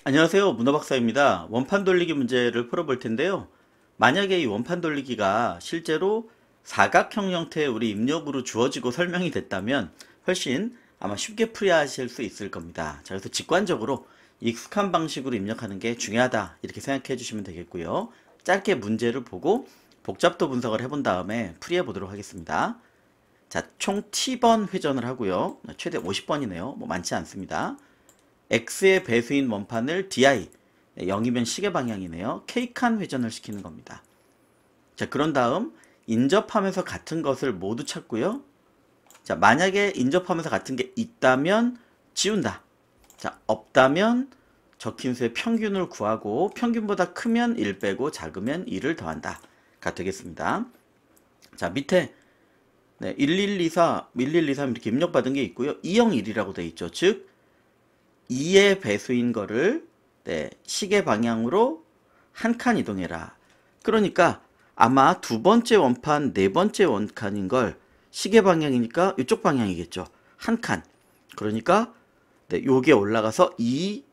안녕하세요. 문어박사입니다. 원판 돌리기 문제를 풀어볼 텐데요. 만약에 이 원판 돌리기가 실제로 사각형 형태의 우리 입력으로 주어지고 설명이 됐다면 훨씬 아마 쉽게 풀이하실 수 있을 겁니다. 자, 그래서 직관적으로 익숙한 방식으로 입력하는 게 중요하다 이렇게 생각해 주시면 되겠고요. 짧게 문제를 보고 복잡도 분석을 해본 다음에 풀이해 보도록 하겠습니다. 자, 총 T번 회전을 하고요. 최대 50번이네요. 뭐 많지 않습니다. x의 배수인 원판을 di 0이면 시계 방향이네요. k칸 회전을 시키는 겁니다. 자, 그런 다음 인접하면서 같은 것을 모두 찾고요. 자, 만약에 인접하면서 같은 게 있다면 지운다. 자, 없다면 적힌 수의 평균을 구하고 평균보다 크면 1 빼고 작으면 2를 더한다 가 되겠습니다. 자, 밑에 1124, 1123 이렇게 입력받은 게 있고요. 201이라고 되어 있죠. 즉 2의 배수인 거를 시계 방향으로 한 칸 이동해라. 그러니까 아마 두 번째 원판, 네 번째 원칸인 걸 시계 방향이니까 이쪽 방향이겠죠. 한 칸. 그러니까 요게 올라가서 2,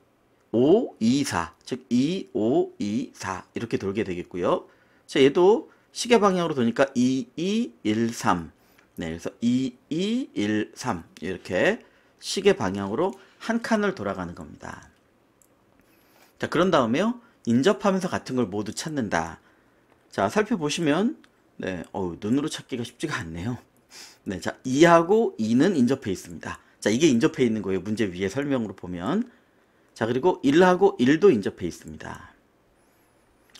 5, 2, 4. 즉 2, 5, 2, 4 이렇게 돌게 되겠고요. 자, 얘도 시계 방향으로 도니까 2, 2, 1, 3. 네, 그래서 2, 2, 1, 3 이렇게 시계 방향으로 한 칸을 돌아가는 겁니다. 자, 그런 다음에요. 인접하면서 같은 걸 모두 찾는다. 자, 살펴보시면 눈으로 찾기가 쉽지가 않네요. 네, 자, 2하고 2는 인접해 있습니다. 자, 이게 인접해 있는 거예요. 문제 위에 설명으로 보면. 자, 그리고 1하고 1도 인접해 있습니다.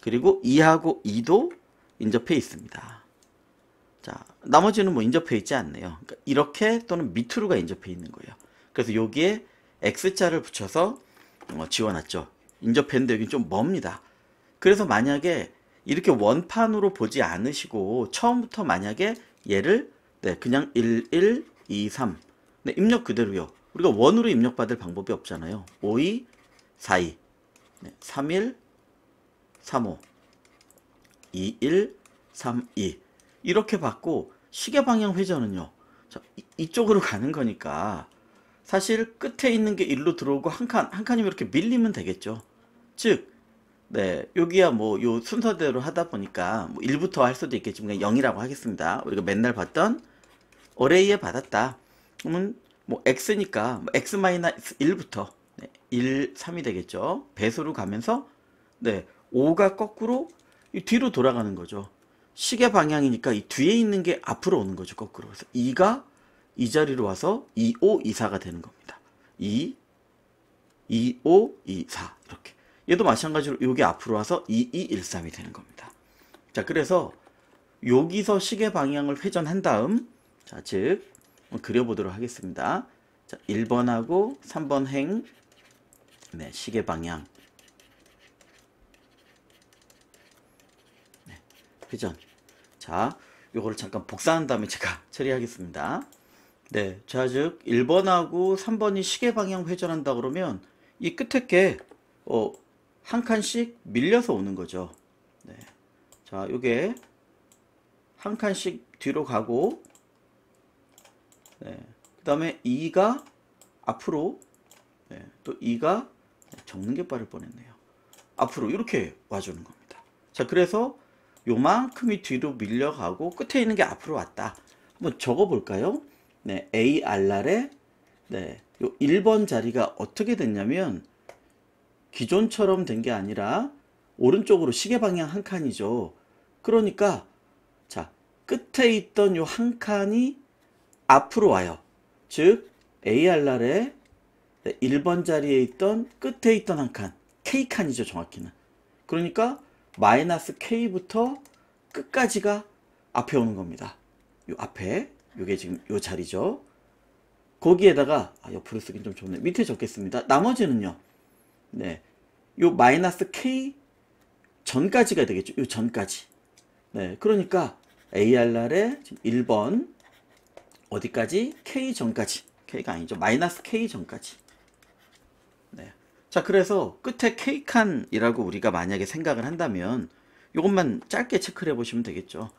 그리고 2하고 2도 인접해 있습니다. 자, 나머지는 뭐 인접해 있지 않네요. 그러니까 이렇게 또는 밑으로가 인접해 있는 거예요. 그래서 여기에 X자를 붙여서 지워놨죠. 인접했는데 여기 좀 멉니다. 그래서 만약에 이렇게 원판으로 보지 않으시고 처음부터 만약에 얘를 그냥 1, 1, 2, 3 입력 그대로요. 우리가 원으로 입력받을 방법이 없잖아요. 5, 2, 4, 2 3, 1, 3, 5 2, 1, 3, 2 이렇게 받고 시계 방향 회전은요. 자, 이쪽으로 가는 거니까 사실 끝에 있는 게 일로 들어오고 한 칸이면 이렇게 밀리면 되겠죠. 즉, 여기야 뭐 요 순서대로 하다 보니까 뭐 1부터 할 수도 있겠지만 그냥 0이라고 하겠습니다. 우리가 맨날 봤던 어레이에 받았다. 그러면 뭐 x니까 뭐 x-1부터 1, 3이 되겠죠. 배수로 가면서 5가 거꾸로 이 뒤로 돌아가는 거죠. 시계 방향이니까 이 뒤에 있는 게 앞으로 오는 거죠. 거꾸로. 그래서 2가 이 자리로 와서 2, 5, 2, 4가 되는 겁니다. 2, 2, 5, 2, 4 이렇게. 얘도 마찬가지로 여기 앞으로 와서 2, 2, 1, 3이 되는 겁니다. 자, 그래서 여기서 시계 방향을 회전한 다음 자, 즉 그려보도록 하겠습니다. 자, 1번하고 3번 행 시계 방향 회전. 자, 요거를 잠깐 복사한 다음에 제가 처리하겠습니다. 네, 자, 즉 1번하고 3번이 시계 방향 회전한다 그러면 이 끝에 게 한 칸씩 밀려서 오는 거죠. 네. 자, 요게 한 칸씩 뒤로 가고 그 다음에 2가 앞으로 또 2가 적는 게 빠를 뻔했네요. 앞으로 이렇게 와주는 겁니다. 자, 그래서 요만큼이 뒤로 밀려가고 끝에 있는 게 앞으로 왔다. 한번 적어볼까요? 네, AR날에 요 1번 자리가 어떻게 됐냐면 기존처럼 된 게 아니라 오른쪽으로 시계 방향 한 칸이죠. 그러니까 자, 끝에 있던 요 한 칸이 앞으로 와요. 즉 AR날에 1번 자리에 있던 끝에 있던 한 칸, K칸이죠, 정확히는. 그러니까 마이너스 K부터 끝까지가 앞에 오는 겁니다. 요 앞에, 요게 지금 요 자리죠. 거기에다가 옆으로 쓰긴 좀 좋네. 밑에 적겠습니다. 나머지는요. 요 마이너스 K 전까지가 되겠죠. 요 전까지. 그러니까 AR날에 지금 1번 어디까지? K 전까지. K가 아니죠. 마이너스 K 전까지. 자, 그래서 끝에 K칸이라고 우리가 만약에 생각을 한다면 이것만 짧게 체크를 해보시면 되겠죠.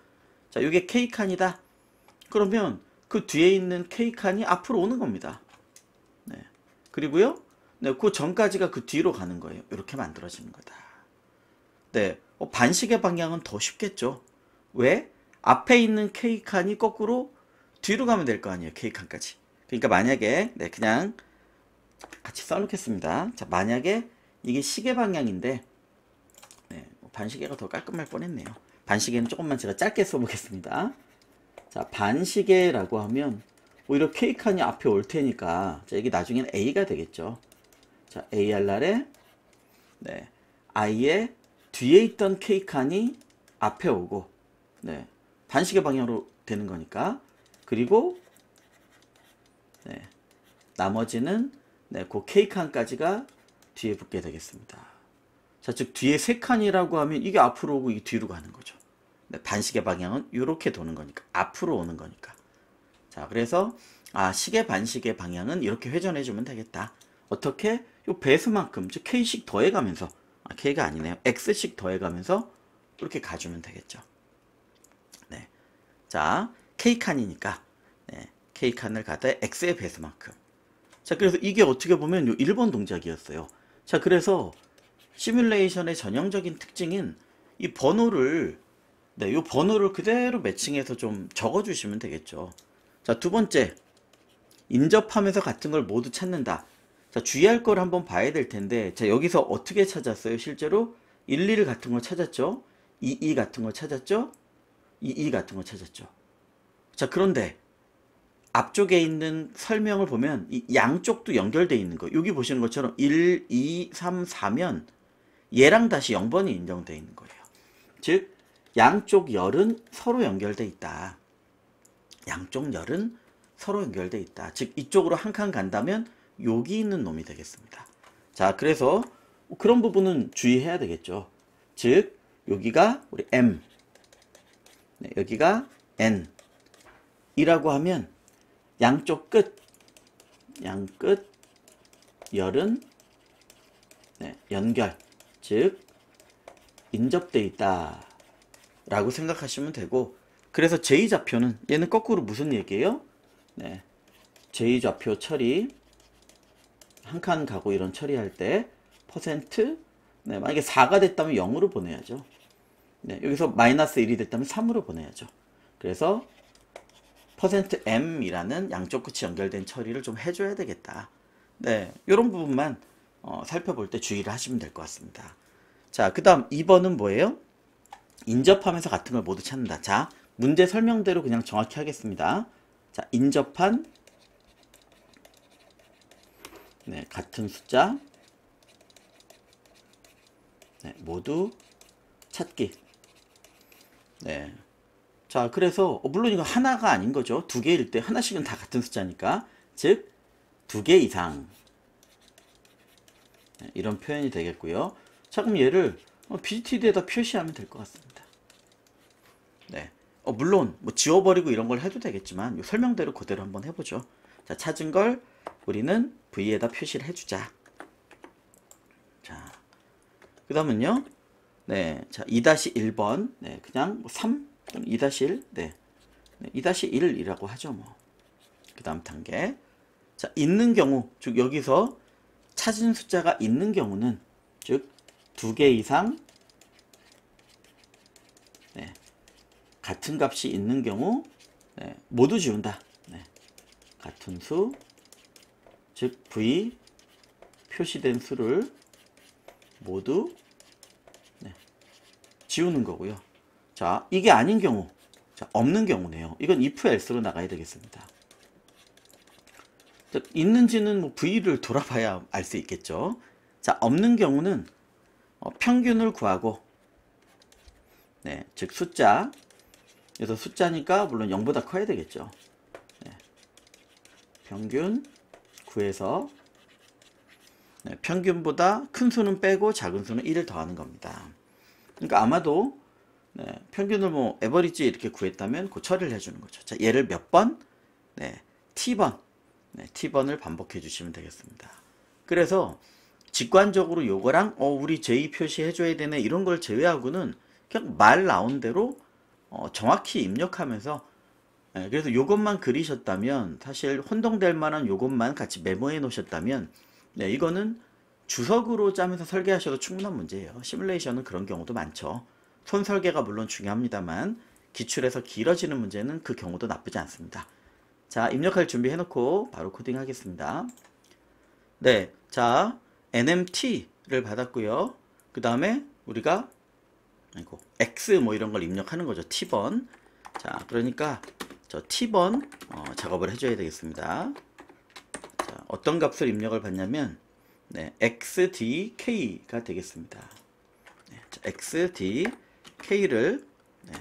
자, 이게 K칸이다. 그러면 그 뒤에 있는 K칸이 앞으로 오는 겁니다. 그리고요. 네, 그 전까지가 그 뒤로 가는 거예요. 이렇게 만들어지는 거다. 네, 반시계 방향은 더 쉽겠죠. 왜? 앞에 있는 K칸이 거꾸로 뒤로 가면 될 거 아니에요. K칸까지. 그러니까 만약에 네, 그냥 같이 써놓겠습니다. 자, 만약에 이게 시계 방향인데 네, 반시계가 더 깔끔할 뻔했네요. 반시계는 조금만 제가 짧게 써보겠습니다. 자, 반시계라고 하면 오히려 K칸이 앞에 올 테니까 자, 이게 나중에는 A가 되겠죠. 자, AR날에 네, I의 뒤에 있던 K칸이 앞에 오고 네, 반시계 방향으로 되는 거니까 그리고 네, 나머지는 네, 그 K칸까지가 뒤에 붙게 되겠습니다. 자, 즉 뒤에 세 칸이라고 하면 이게 앞으로 오고 이게 뒤로 가는 거죠. 네, 반시계 방향은 이렇게 도는 거니까 앞으로 오는 거니까. 자, 그래서 시계 반시계 방향은 이렇게 회전해 주면 되겠다. 어떻게? 요 배수만큼 즉 K씩 더해가면서 K가 아니네요. X씩 더해가면서 이렇게 가주면 되겠죠. 네. 자, K칸이니까 네, K칸을 가다 X의 배수만큼. 자, 그래서 이게 어떻게 보면 요 1번 동작이었어요. 자, 그래서 시뮬레이션의 전형적인 특징은 이 번호를 네, 요 번호를 그대로 매칭해서 좀 적어 주시면 되겠죠. 자, 두 번째. 인접하면서 같은 걸 모두 찾는다. 자, 주의할 걸 한번 봐야 될 텐데, 자, 여기서 어떻게 찾았어요? 실제로 1, 2를 같은 걸 찾았죠? 2, 2 같은 걸 찾았죠? 2, 2 같은 걸 찾았죠. 자, 그런데 앞쪽에 있는 설명을 보면 이 양쪽도 연결되어 있는 거. 여기 보시는 것처럼 1, 2, 3, 4면 얘랑 다시 0번이 인정되어 있는 거예요. 즉, 양쪽 열은 서로 연결되어 있다. 양쪽 열은 서로 연결되어 있다. 즉, 이쪽으로 한 칸 간다면 여기 있는 놈이 되겠습니다. 자, 그래서 그런 부분은 주의해야 되겠죠. 즉, 여기가 우리 M, 네, 여기가 N 이라고 하면 양쪽 끝, 양끝 열은 네, 연결, 즉 인접되어 있다 라고 생각하시면 되고, 그래서 제2좌표는 얘는 거꾸로 무슨 얘기예요? 네, 제2좌표 처리 한 칸 가고 이런 처리할 때 퍼센트 네, 만약에 4가 됐다면 0으로 보내야죠. 네, 여기서 마이너스 1이 됐다면 3으로 보내야죠. 그래서 퍼센트 %m이라는 양쪽 끝이 연결된 처리를 좀 해줘야 되겠다. 네, 이런 부분만 살펴볼 때 주의를 하시면 될 것 같습니다. 자, 그 다음 2번은 뭐예요? 인접하면서 같은 걸 모두 찾는다. 자, 문제 설명대로 그냥 정확히 하겠습니다. 자, 인접한 네, 같은 숫자 네, 모두 찾기. 네. 자, 그래서 물론 이거 하나가 아닌 거죠. 두 개일 때 하나씩은 다 같은 숫자니까. 즉, 두 개 이상. 네, 이런 표현이 되겠고요. 자, 그럼 얘를 BTD에다 표시하면 될 것 같습니다. 네. 물론 뭐 지워버리고 이런 걸 해도 되겠지만 설명대로 그대로 한번 해보죠. 자, 찾은 걸 우리는 V에다 표시를 해주자. 자, 그 다음은요. 네, 자, 2-1번. 네, 그냥 3, 2-1. 네, 2-1이라고 하죠, 뭐. 그 다음 단계. 자, 있는 경우, 즉, 여기서 찾은 숫자가 있는 경우는, 즉, 2개 이상, 네, 같은 값이 있는 경우, 네, 모두 지운다. 네, 같은 수, 즉, V, 표시된 수를 모두 지우는 거고요. 자, 이게 아닌 경우, 자, 없는 경우네요. 이건 if else로 나가야 되겠습니다. 자, 있는지는 뭐 V를 돌아봐야 알 수 있겠죠. 자, 없는 경우는 평균을 구하고, 네, 즉 숫자, 그래서 숫자니까 물론 0보다 커야 되겠죠. 네, 평균 구해서 네, 평균보다 큰 수는 빼고 작은 수는 1을 더하는 겁니다. 그러니까 아마도 네, 평균을 뭐 에버리지 이렇게 구했다면 그 처리를 해주는 거죠. 자, 얘를 몇 번? 네, t번. 네, t번을 반복해 주시면 되겠습니다. 그래서 직관적으로 요거랑 우리 제2 표시해 줘야 되네 이런 걸 제외하고는 그냥 말 나온 대로 정확히 입력하면서 네, 그래서 요것만 그리셨다면 사실 혼동될 만한 요것만 같이 메모해 놓으셨다면 네, 이거는 주석으로 짜면서 설계하셔도 충분한 문제예요. 시뮬레이션은 그런 경우도 많죠. 손 설계가 물론 중요합니다만 기출에서 길어지는 문제는 그 경우도 나쁘지 않습니다. 자, 입력할 준비 해놓고 바로 코딩 하겠습니다. 네, 자, NMT를 받았고요. 그 다음에 우리가 X 뭐 이런 걸 입력하는 거죠. T번. 자, 그러니까 저 T번 작업을 해줘야 되겠습니다. 자, 어떤 값을 입력을 받냐면 네, XDK가 되겠습니다. 네, 자, XDK를 네,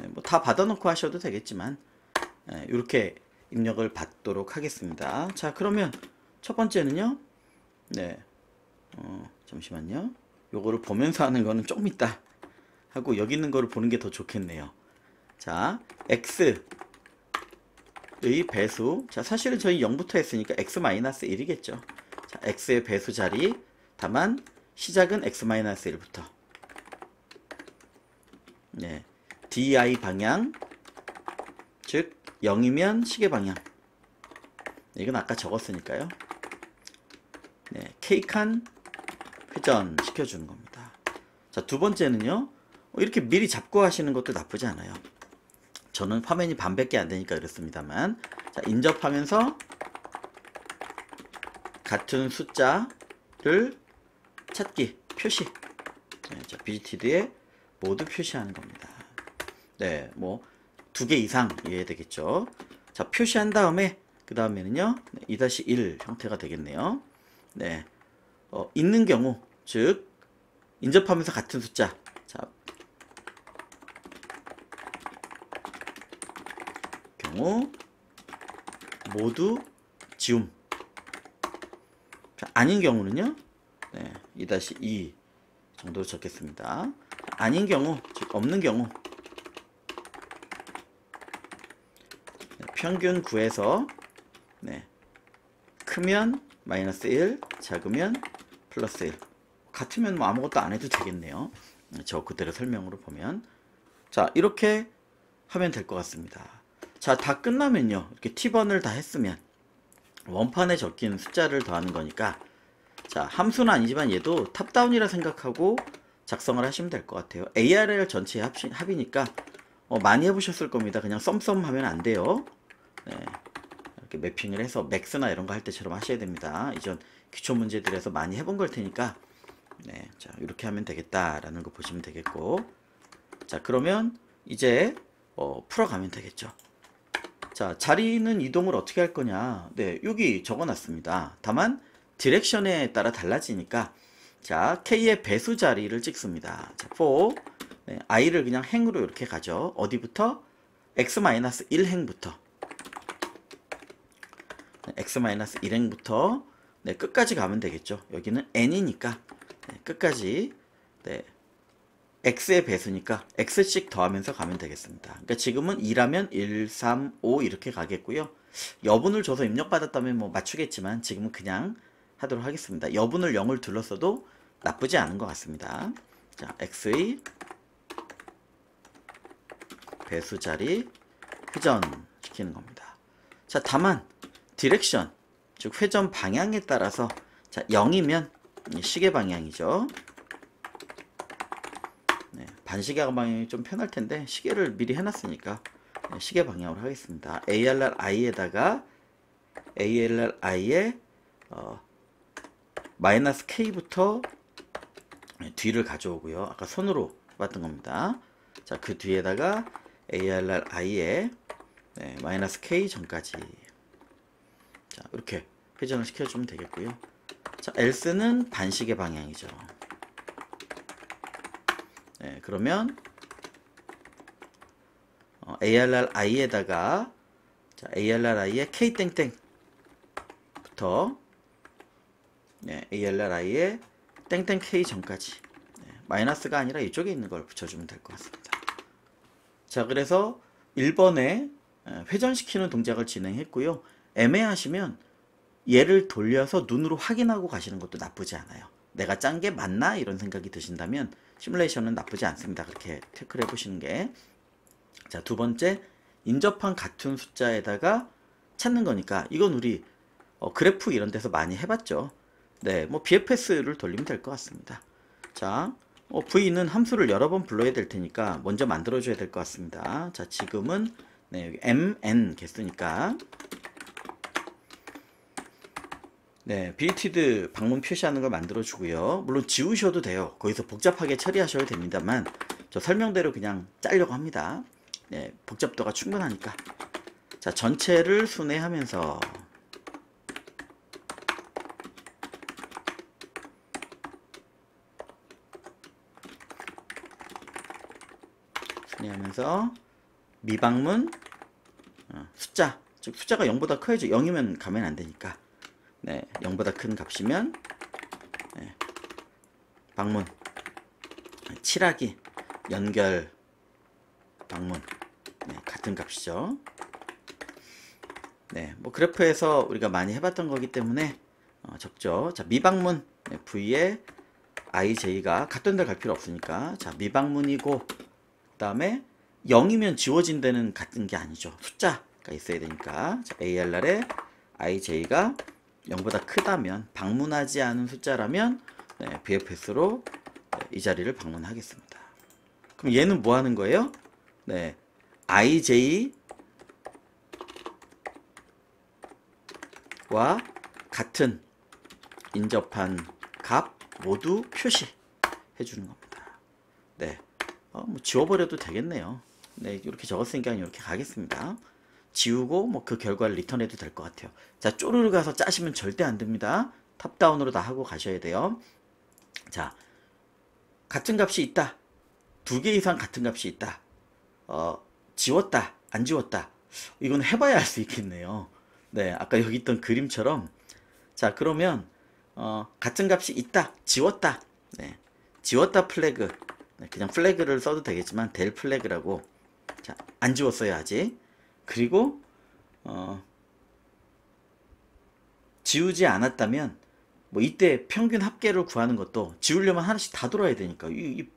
뭐 다 받아놓고 하셔도 되겠지만 이렇게 입력을 받도록 하겠습니다. 자, 그러면 첫 번째는요. 네, 잠시만요. 요거를 보면서 하는 거는 조금 있다 하고 여기 있는 거를 보는 게 더 좋겠네요. 자, x의 배수. 자, 사실은 저희 0부터 했으니까 x-1이겠죠. 자, x의 배수 자리. 다만 시작은 x-1부터. 네, di 방향. 즉 0이면 시계 방향. 이건 아까 적었으니까요. 네, K칸 회전 시켜주는 겁니다. 자, 두 번째는요. 이렇게 미리 잡고 하시는 것도 나쁘지 않아요. 저는 화면이 반밖에 안 되니까 그렇습니다만. 자, 인접하면서 같은 숫자를 찾기, 표시. 네, 자, BGTD에 모두 표시하는 겁니다. 네, 뭐 2개 이상 이해야 되겠죠. 자, 표시한 다음에 그 다음에는요 2-1 형태가 되겠네요. 네, 있는 경우 즉 인접하면서 같은 숫자. 자, 경우 모두 지움. 자, 아닌 경우는요 네, 2-2 정도로 적겠습니다. 아닌 경우 즉 없는 경우 평균 구해서 네, 크면 -1, 작으면 +1. 같으면 뭐 아무것도 안 해도 되겠네요. 저 그대로 설명으로 보면. 자, 이렇게 하면 될 것 같습니다. 자, 다 끝나면요. 이렇게 T번을 다 했으면 원판에 적힌 숫자를 더하는 거니까 자, 함수는 아니지만 얘도 탑다운이라 생각하고 작성을 하시면 될 것 같아요. ARL 전체 합이니까 많이 해보셨을 겁니다. 그냥 썸썸 하면 안 돼요. 네, 이렇게 매핑을 해서 맥스나 이런 거 할 때처럼 하셔야 됩니다. 이전 기초 문제들에서 많이 해본 걸 테니까 네, 자, 이렇게 하면 되겠다라는 거 보시면 되겠고. 자, 그러면 이제 풀어가면 되겠죠. 자, 자리는 이동을 어떻게 할 거냐. 네, 여기 적어놨습니다. 다만 디렉션에 따라 달라지니까 자, K의 배수 자리를 찍습니다. 자, for 네, i를 그냥 행으로 이렇게 가죠. 어디부터? x-1행부터 x-1행부터 네, 끝까지 가면 되겠죠. 여기는 n이니까 네, 끝까지 네, x의 배수니까 x씩 더하면서 가면 되겠습니다. 그러니까 지금은 2라면 1, 3, 5 이렇게 가겠고요. 여분을 줘서 입력받았다면 뭐 맞추겠지만 지금은 그냥 하도록 하겠습니다. 여분을 0을 둘렀어도 나쁘지 않은 것 같습니다. 자, x의 배수 자리 회전 시키는 겁니다. 자, 다만 디렉션 즉 회전 방향에 따라서 자, 0이면 시계 방향이죠. 네, 반시계 방향이 좀 편할 텐데 시계를 미리 해놨으니까 네, 시계 방향으로 하겠습니다. ARRI에다가 ARRI에 마이너스 K부터 네, 뒤를 가져오고요. 아까 손으로 봤던 겁니다. 자, 그 뒤에다가 ARRI에 네, 마이너스 K 전까지. 자, 이렇게 회전을 시켜주면 되겠고요. 자, else는 반시계 방향이죠. 네, 그러면 ARRI에다가 자, ARRI에 K 땡땡부터 네, ARRI에 땡땡 K 전까지 네, 마이너스가 아니라 이쪽에 있는 걸 붙여주면 될 것 같습니다. 자, 그래서 1번에 회전시키는 동작을 진행했고요. 애매하시면 얘를 돌려서 눈으로 확인하고 가시는 것도 나쁘지 않아요. 내가 짠 게 맞나? 이런 생각이 드신다면 시뮬레이션은 나쁘지 않습니다. 그렇게 체크를 해보시는 게. 자, 두 번째, 인접한 같은 숫자에다가 찾는 거니까 이건 우리 그래프 이런 데서 많이 해봤죠. 네, 뭐 BFS를 돌리면 될 것 같습니다. 자, V는 함수를 여러 번 불러야 될 테니까 먼저 만들어줘야 될 것 같습니다. 자, 지금은 네, 여기 MN 개수니까 네, 빌티드 방문 표시하는 걸 만들어주고요. 물론 지우셔도 돼요. 거기서 복잡하게 처리하셔도 됩니다만 저 설명대로 그냥 짜려고 합니다. 네, 복잡도가 충분하니까. 자, 전체를 순회하면서 미방문 숫자, 즉 숫자가 0보다 커야죠. 0이면 가면 안 되니까. 네, 0보다 큰 값이면 네, 방문 칠하기 연결 방문 네, 같은 값이죠. 네, 뭐 그래프에서 우리가 많이 해봤던 거기 때문에 적죠. 자, 미방문 네, V에 IJ가 같은 데 갈 필요 없으니까 자, 미방문이고 그 다음에 0이면 지워진 데는 같은 게 아니죠. 숫자가 있어야 되니까 자, ARR에 IJ가 0보다 크다면 방문하지 않은 숫자라면 네, BFS로 네, 이 자리를 방문하겠습니다. 그럼 얘는 뭐 하는 거예요? 네, IJ와 같은 인접한 값 모두 표시해 주는 겁니다. 네, 뭐 지워버려도 되겠네요. 네, 이렇게 적었으니까 이렇게 가겠습니다. 지우고 뭐 그 결과를 리턴해도 될 것 같아요. 자, 쪼르르 가서 짜시면 절대 안 됩니다. 탑다운으로 다 하고 가셔야 돼요. 자, 같은 값이 있다. 2개 이상 같은 값이 있다. 지웠다. 안 지웠다. 이건 해봐야 알 수 있겠네요. 네, 아까 여기 있던 그림처럼 자, 그러면 같은 값이 있다. 지웠다. 네, 지웠다 플래그. 네, 그냥 플래그를 써도 되겠지만 델 플래그라고. 자, 안 지웠어요 아직. 그리고 지우지 않았다면 뭐 이때 평균 합계를 구하는 것도 지우려면 하나씩 다 돌아야 되니까 이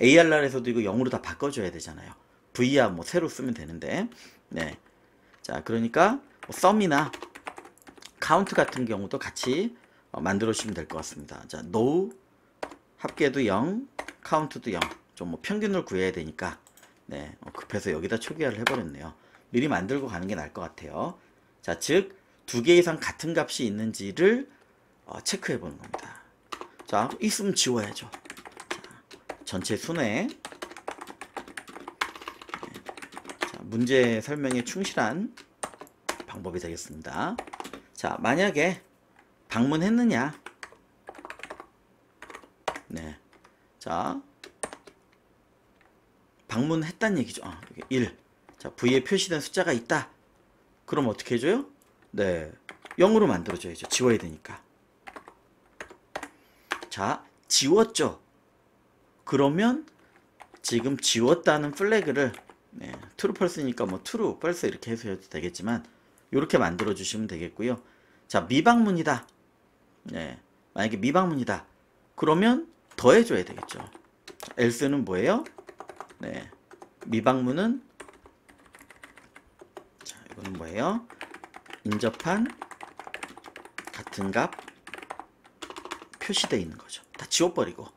ARR에서도 이거 0으로 다 바꿔줘야 되잖아요. V야 뭐 새로 쓰면 되는데 네, 자 그러니까 뭐 썸이나 카운트 같은 경우도 같이 만들어 주시면 될 것 같습니다. 자, no 합계도 0, 카운트도 0. 좀 뭐 평균을 구해야 되니까 네, 급해서 여기다 초기화를 해버렸네요. 미리 만들고 가는 게 나을 것 같아요. 자, 즉 2개 이상 같은 값이 있는지를 체크해 보는 겁니다. 자, 있으면 지워야죠. 자, 전체 순회. 네. 자, 문제 설명에 충실한 방법이 되겠습니다. 자, 만약에 방문했느냐? 네. 자, 방문했다는 얘기죠. 여기 1. 자, V에 표시된 숫자가 있다. 그럼 어떻게 해줘요? 네, 0으로 만들어줘야죠. 지워야 되니까. 자, 지웠죠. 그러면 지금 지웠다는 플래그를 네, true false니까 뭐 true false 이렇게 해서도 되겠지만 이렇게 만들어 주시면 되겠고요. 자, 미방문이다. 네, 만약에 미방문이다. 그러면 더해줘야 되겠죠. else는 뭐예요? 네, 미방문은 자, 이거는 뭐예요? 인접한 같은 값 표시되어 있는 거죠. 다 지워버리고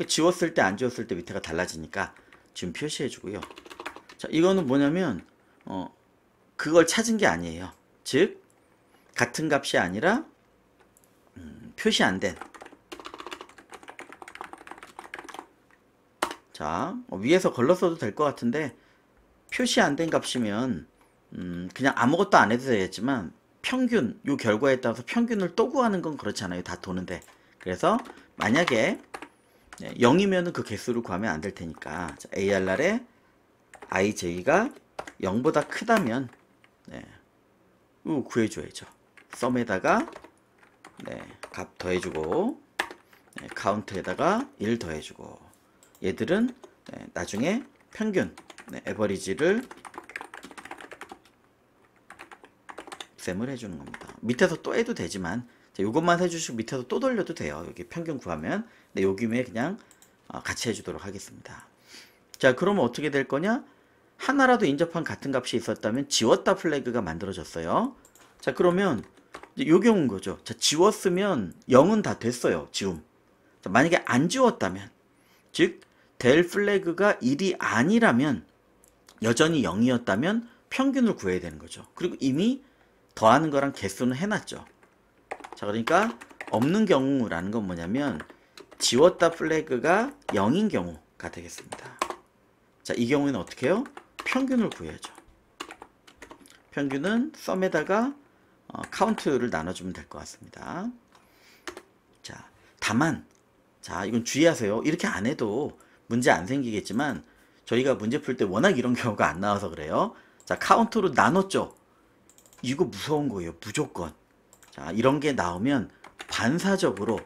지웠을 때 안 지웠을 때 밑에가 달라지니까 지금 표시해 주고요. 자, 이거는 뭐냐면 그걸 찾은 게 아니에요. 즉 같은 값이 아니라 표시 안 된. 자, 위에서 걸렀어도 될 것 같은데 표시 안 된 값이면 그냥 아무것도 안 해도 되겠지만 평균, 요 결과에 따라서 평균을 또 구하는 건 그렇잖아요. 다 도는데. 그래서 만약에 0이면은 그 개수를 구하면 안 될 테니까 자, ARR에 IJ가 0보다 크다면 네, 이거 구해줘야죠. 썸에다가 네, 값 더해주고 네, 카운트에다가 1 더해주고 얘들은 네, 나중에 평균 네, 에버리지를 셈을 해주는 겁니다. 밑에서 또 해도 되지만 이것만 해주시고 밑에서 또 돌려도 돼요. 여기 평균 구하면. 근데 여기에 그냥 같이 해주도록 하겠습니다. 자, 그러면 어떻게 될 거냐? 하나라도 인접한 같은 값이 있었다면 지웠다 플래그가 만들어졌어요. 자, 그러면 이제 요 경우인 거죠. 자, 지웠으면 0은 다 됐어요. 지움. 자, 만약에 안 지웠다면, 즉 될 플래그가 1이 아니라면, 여전히 0이었다면 평균을 구해야 되는 거죠. 그리고 이미 더하는 거랑 개수는 해놨죠. 자, 그러니까 없는 경우라는 건 뭐냐면 지웠다 플래그가 0인 경우가 되겠습니다. 자, 이 경우에는 어떻게 해요? 평균을 구해야죠. 평균은 썸에다가 카운트를 나눠주면 될 것 같습니다. 자, 다만, 자, 이건 주의하세요. 이렇게 안 해도 문제 안 생기겠지만 저희가 문제 풀 때 워낙 이런 경우가 안 나와서 그래요. 자, 카운트로 나눴죠. 이거 무서운 거예요. 무조건. 자, 이런 게 나오면 반사적으로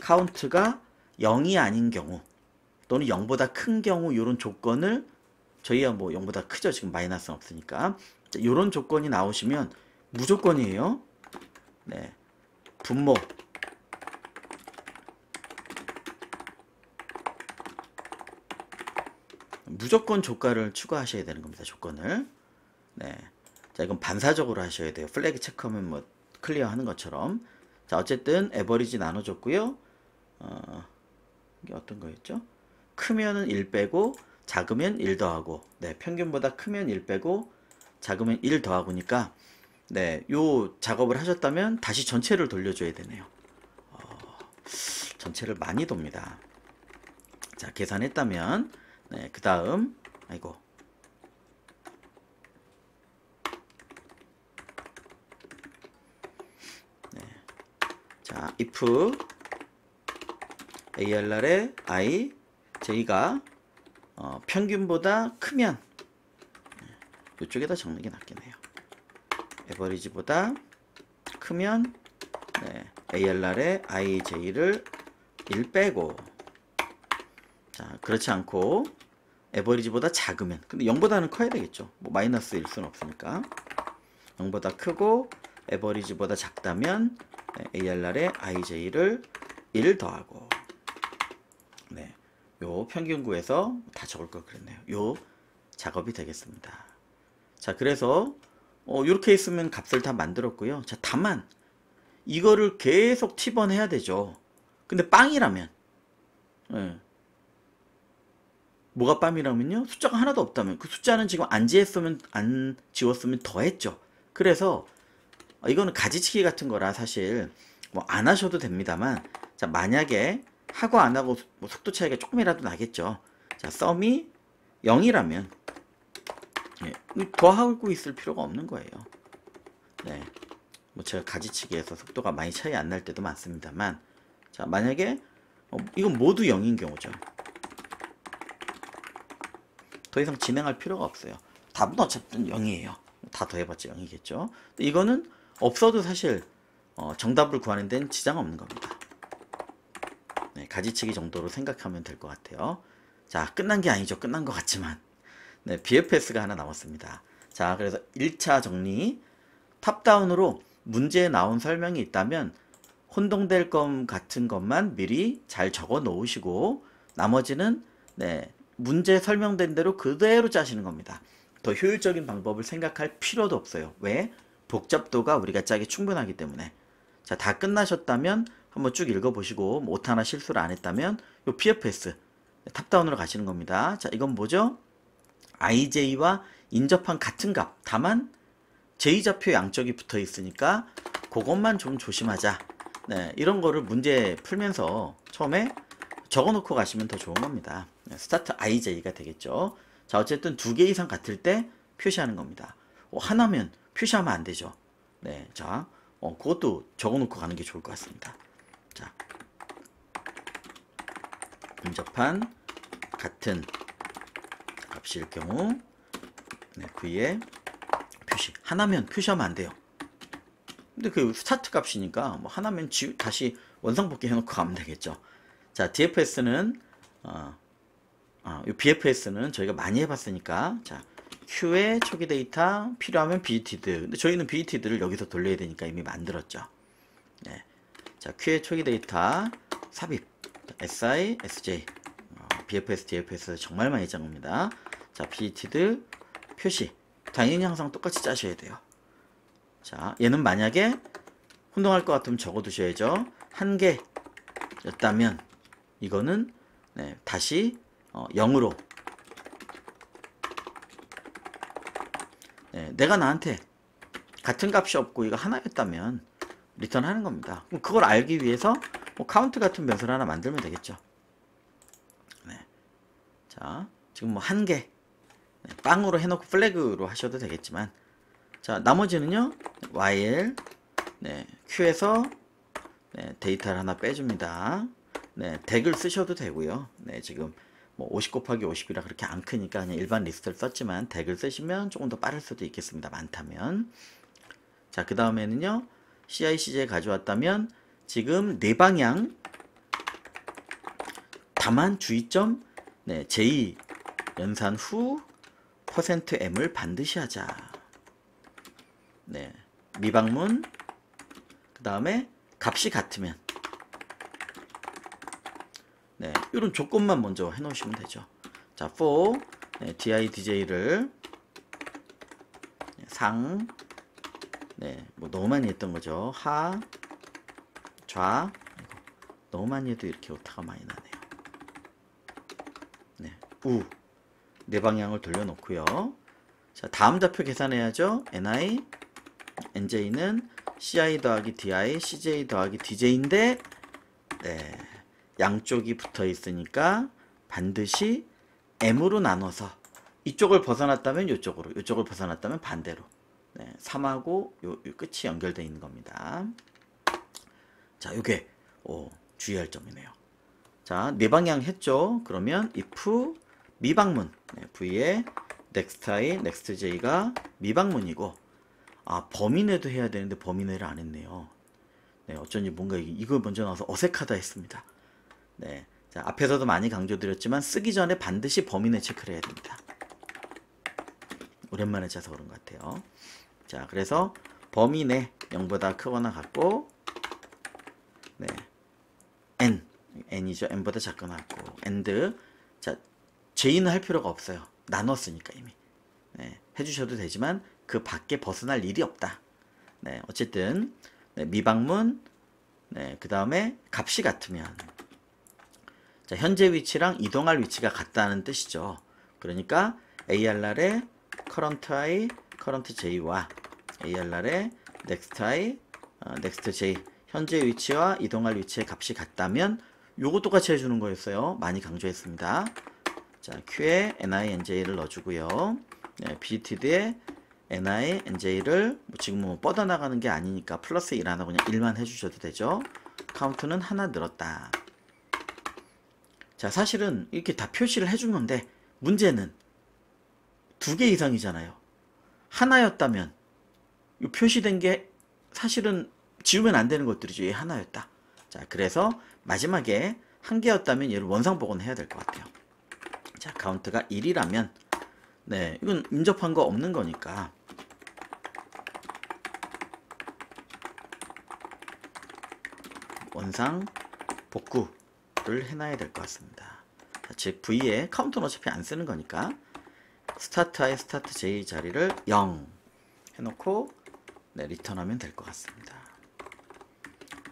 카운트가 0이 아닌 경우 또는 0보다 큰 경우 이런 조건을 저희가 뭐 0보다 크죠. 지금 마이너스는 없으니까. 자, 이런 조건이 나오시면 무조건이에요. 네. 분모 무조건 조건을 추가하셔야 되는 겁니다. 조건을. 네. 자, 이건 반사적으로 하셔야 돼요. 플래그 체크하면 뭐 클리어 하는 것처럼. 자, 어쨌든 에버리지 나눠줬고요. 이게 어떤 거였죠? 크면은 1 빼고 작으면 1 더하고, 네, 평균보다 크면 1 빼고 작으면 1 더하고니까, 네, 요 작업을 하셨다면 다시 전체를 돌려줘야 되네요. 전체를 많이 돕니다. 자, 계산했다면, 네, 그 다음, 아이고, 네, 자, if ARR의 I, J가 평균보다 크면, 이쪽에다 적는 게 낫겠네요. 에버리지보다 크면, 네, ARR의 I, J를 1 빼고, 자, 그렇지 않고 에버리지보다 작으면, 근데 0보다는 커야 되겠죠. 뭐 마이너스일 수는 없으니까. 0보다 크고 에버리지보다 작다면, 네, ARR의 IJ를 1 더하고, 네, 요 평균 구해서 다 적을 걸 그랬네요. 요 작업이 되겠습니다. 자, 그래서 이렇게 있으면 값을 다 만들었고요. 자, 다만 이거를 계속 T번 해야 되죠. 근데 빵이라면, 네, 뭐가 빵이라면요? 숫자가 하나도 없다면, 그 숫자는 지금 안 지웠으면 더했죠. 그래서 이거는 가지치기 같은 거라 사실 뭐 안 하셔도 됩니다만, 자, 만약에 하고 안 하고 뭐 속도 차이가 조금이라도 나겠죠. 자, 썸이 0이라면, 예, 더하고 있을 필요가 없는 거예요. 네, 뭐 제가 가지치기에서 속도가 많이 차이 안 날 때도 많습니다만, 자, 만약에 이건 모두 0인 경우죠. 더 이상 진행할 필요가 없어요. 답은 어차피 0이에요. 다 더해봤자 0이겠죠. 이거는 없어도 사실 정답을 구하는 데는 지장 없는 겁니다. 네, 가지치기 정도로 생각하면 될 것 같아요. 자, 끝난 게 아니죠. 끝난 것 같지만, 네, BFS가 하나 남았습니다. 자, 그래서 1차 정리, 탑다운으로 문제에 나온 설명이 있다면 혼동될 것 같은 것만 미리 잘 적어 놓으시고, 나머지는, 네, 문제 설명된 대로 그대로 짜시는 겁니다. 더 효율적인 방법을 생각할 필요도 없어요. 왜? 복잡도가 우리가 짜기 충분하기 때문에. 자, 다 끝나셨다면 한번 쭉 읽어보시고, 뭐 오타나 실수를 안 했다면 요 BFS 탑다운으로 가시는 겁니다. 자, 이건 뭐죠? IJ와 인접한 같은 값, 다만 J좌표 양쪽이 붙어 있으니까 그것만 좀 조심하자. 네, 이런 거를 문제 풀면서 처음에 적어놓고 가시면 더 좋은 겁니다. 스타트 IJ가 되겠죠. 자, 어쨌든 2개 이상 같을 때 표시하는 겁니다. 하나면 표시하면 안 되죠. 네, 자, 그것도 적어놓고 가는 게 좋을 것 같습니다. 자, 인접한 같은 값일 경우, 네, V에 표시. 하나면 표시하면 안 돼요. 근데 그 스타트 값이니까 뭐 하나면 다시 원상복귀 해놓고 가면 되겠죠. 자, DFS는 이 BFS는 저희가 많이 해봤으니까, 자, Q의 초기 데이터 필요하면 BTD. 근데 저희는 BTD를 여기서 돌려야 되니까 이미 만들었죠. 네, 자, Q의 초기 데이터 삽입, SI, SJ, BFS, DFS 정말 많이 짠 겁니다. 자, BTD 표시 당연히 항상 똑같이 짜셔야 돼요. 자, 얘는 만약에 혼동할 것 같으면 적어두셔야죠. 1개였다면 이거는 네, 다시 0으로 네, 내가 나한테 같은 값이 없고 이거 하나였다면 리턴 하는 겁니다. 그럼 그걸 알기 위해서 뭐 카운트 같은 변수를 하나 만들면 되겠죠. 네. 자, 지금 뭐 1개 네, 빵으로 해놓고 플래그로 하셔도 되겠지만, 자, 나머지는요 while 네, que에서 네, 데이터를 하나 빼줍니다. 네, 덱을 쓰셔도 되고요. 네, 지금 뭐 50 곱하기 50이라 그렇게 안 크니까 그냥 일반 리스트를 썼지만 덱을 쓰시면 조금 더 빠를 수도 있겠습니다. 많다면. 자, 그 다음에는요 CICJ 가져왔다면 지금 네 방향 다만 주의점 네, J 연산 후 %M을 반드시 하자. 네, 미방문 그 다음에 값이 같으면 네, 이런 조건만 먼저 해놓으시면 되죠. 자, for 네, didj를 상 네, 뭐 너무 많이 했던 거죠. 하 좌 너무 많이 해도 이렇게 오타가 많이 나네요. 네, 우 네 방향을 돌려놓고요. 자, 다음 좌표 계산해야죠. ni nj는 ci 더하기 di cj 더하기 dj인데 네, 양쪽이 붙어 있으니까 반드시 m으로 나눠서 이쪽을 벗어났다면 이쪽으로, 이쪽을 벗어났다면 반대로. 네, 3하고 요 끝이 연결되어 있는 겁니다. 자, 요게 주의할 점이네요. 자, 네 방향 했죠. 그러면 if 미방문 네, v에 nextI, nextj가 미방문이고, 아, 범위내도 해야 되는데 범위내를 안 했네요. 네, 어쩐지 뭔가 이거 먼저 나와서 어색하다 했습니다. 네, 자, 앞에서도 많이 강조드렸지만 쓰기 전에 반드시 범위내 체크를 해야 됩니다. 오랜만에 짜서 그런 것 같아요. 자, 그래서 범위내 0보다 크거나 같고, 네, n이죠. n보다 작거나 같고, and, 자, j는 할 필요가 없어요. 나눴으니까 이미. 네, 해주셔도 되지만 그 밖에 벗어날 일이 없다. 네, 어쨌든 네, 미방문, 네, 그 다음에 값이 같으면, 자, 현재 위치랑 이동할 위치가 같다는 뜻이죠. 그러니까 ARR의 current I, current J와 ARR의 next I, next J 현재 위치와 이동할 위치의 값이 같다면 요거 똑같이 해주는 거였어요. 많이 강조했습니다. 자, Q에 ni, nj를 넣어주고요. 네, btd에 ni, nj를 지금 뭐 뻗어나가는 게 아니니까 플러스 1 하나 그냥 1만 해주셔도 되죠. 카운트는 하나 늘었다. 자, 사실은 이렇게 다 표시를 해준 건데 문제는 2개 이상이잖아요. 하나였다면 이 표시된 게 사실은 지우면 안 되는 것들이죠. 얘 하나였다. 자, 그래서 마지막에 1개였다면 얘를 원상 복원해야 될 것 같아요. 자, 카운트가 1이라면 네, 이건 인접한 거 없는 거니까 원상 복구를 해놔야 될 것 같습니다. 자, 즉 V에 카운트는 어차피 안 쓰는 거니까 스타트의 스타트 J 자리를 0 해놓고 네, 리턴하면 될 것 같습니다.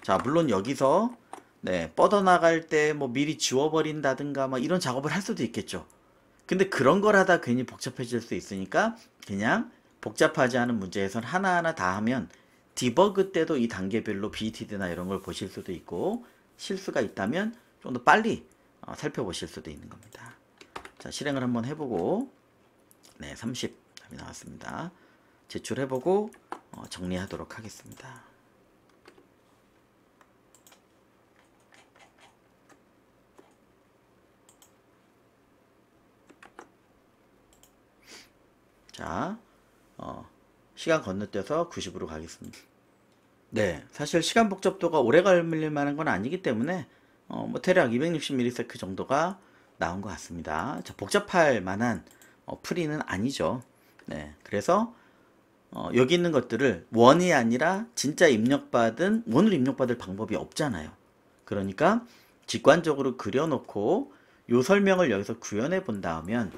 자, 물론 여기서 네, 뻗어나갈 때 뭐 미리 지워버린다든가 뭐 이런 작업을 할 수도 있겠죠. 근데 그런 걸 하다 괜히 복잡해질 수 있으니까 그냥 복잡하지 않은 문제에선 하나하나 다 하면 디버그 때도 이 단계별로 BTD나 이런 걸 보실 수도 있고 실수가 있다면 좀 더 빨리 살펴보실 수도 있는 겁니다. 자, 실행을 한번 해보고 네, 30 답이 나왔습니다. 제출해보고 정리하도록 하겠습니다. 자, 시간 건너뛰어서 90으로 가겠습니다. 네, 사실 시간 복잡도가 오래 걸릴 만한 건 아니기 때문에 뭐 대략 260ms 정도가 나온 것 같습니다. 자, 복잡할 만한 풀이는 아니죠. 네, 그래서 여기 있는 것들을 원이 아니라 진짜 입력받은 원으로 입력받을 방법이 없잖아요. 그러니까 직관적으로 그려놓고 요 설명을 여기서 구현해 본다면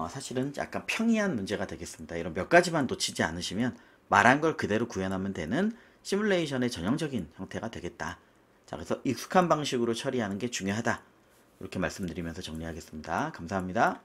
사실은 약간 평이한 문제가 되겠습니다. 이런 몇 가지만 놓치지 않으시면 말한 걸 그대로 구현하면 되는 시뮬레이션의 전형적인 형태가 되겠다. 자, 그래서 익숙한 방식으로 처리하는 게 중요하다. 이렇게 말씀드리면서 정리하겠습니다. 감사합니다.